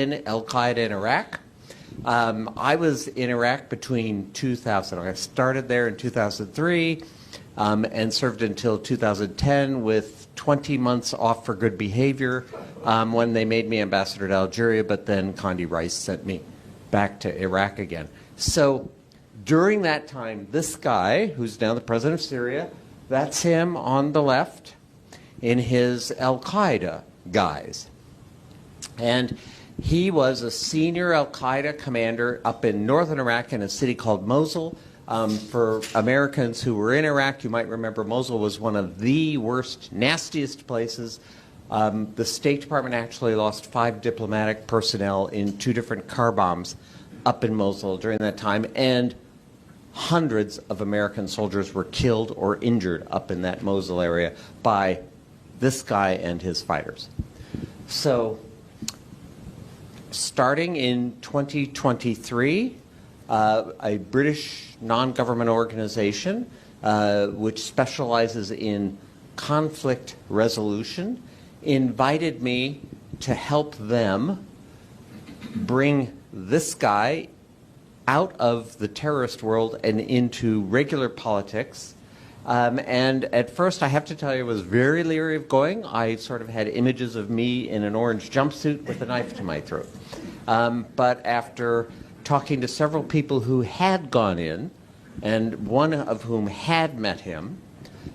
in al-Qaeda in Iraq. I was in Iraq between 2000. I started there in 2003 and served until 2010 with 20 months off for good behavior when they made me ambassador to Algeria, but then Condi Rice sent me back to Iraq again. So during that time, this guy, who's now the president of Syria, that's him on the left in his al-Qaeda guise. And he was a senior al-Qaeda commander up in northern Iraq in a city called Mosul. For Americans who were in Iraq, you might remember Mosul was one of the worst, nastiest places. The State Department actually lost 5 diplomatic personnel in 2 different car bombs up in Mosul during that time, and hundreds of American soldiers were killed or injured up in that Mosul area by this guy and his fighters. So starting in 2023, a British non-government organization which specializes in conflict resolution invited me to help them bring this guy out of the terrorist world and into regular politics. And at first, I have to tell you, I was very leery of going. I sort of had images of me in an orange jumpsuit with a knife to my throat. But after talking to several people who had gone in, and one of whom had met him,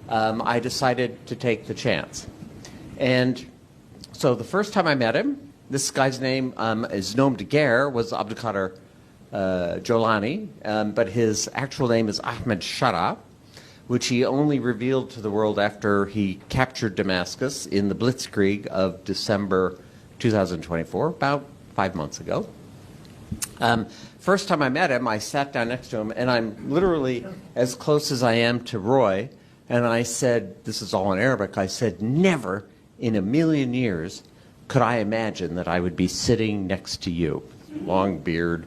I decided to take the chance. And so the first time I met him, this guy's name is nom de guerre, was Abdulkader Jolani, but his actual name is Ahmed al-Sharaa, which he only revealed to the world after he captured Damascus in the Blitzkrieg of December 2024, about 5 months ago. First time I met him, I sat down next to him, and I'm literally as close as I am to Roy, and I said, this is all in Arabic, I said, never in a million years could I imagine that I would be sitting next to you. Long beard,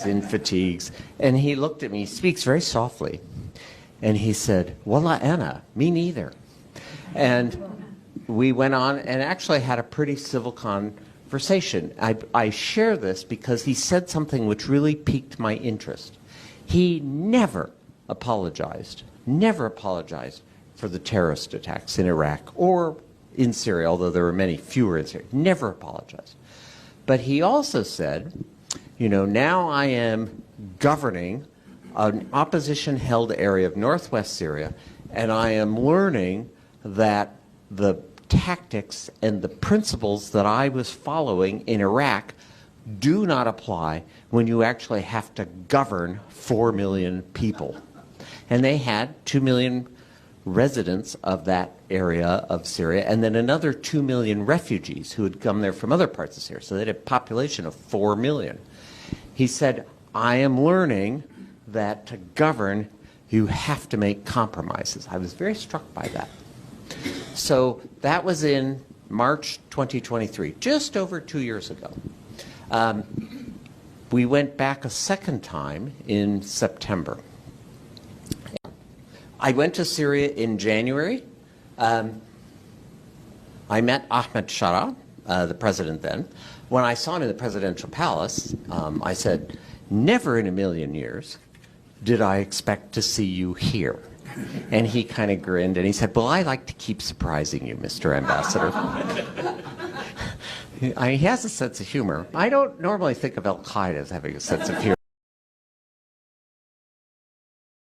in fatigues. And he looked at me, he speaks very softly, and he said, Wallah ana, me neither. And we went on and actually had a pretty civil conversation. I share this because he said something which really piqued my interest. He never apologized for the terrorist attacks in Iraq or in Syria, although there were many fewer in Syria. Never apologized. But he also said, you know, now I am governing an opposition-held area of northwest Syria, and I am learning that the tactics and the principles that I was following in Iraq do not apply when you actually have to govern 4 million people. And they had 2 million residents of that area of Syria, and then another 2 million refugees who had come there from other parts of Syria. So they had a population of 4 million. He said, I am learning that to govern, you have to make compromises. I was very struck by that. So that was in March 2023, just over 2 years ago. We went back a second time in September. I went to Syria in January. I met Ahmed al-Sharaa, the president then. When I saw him in the presidential palace, I said, never in a million years did I expect to see you here. And he kind of grinned and he said, well, I like to keep surprising you, Mr. Ambassador. He has a sense of humor. I don't normally think of al-Qaeda as having a sense of humor.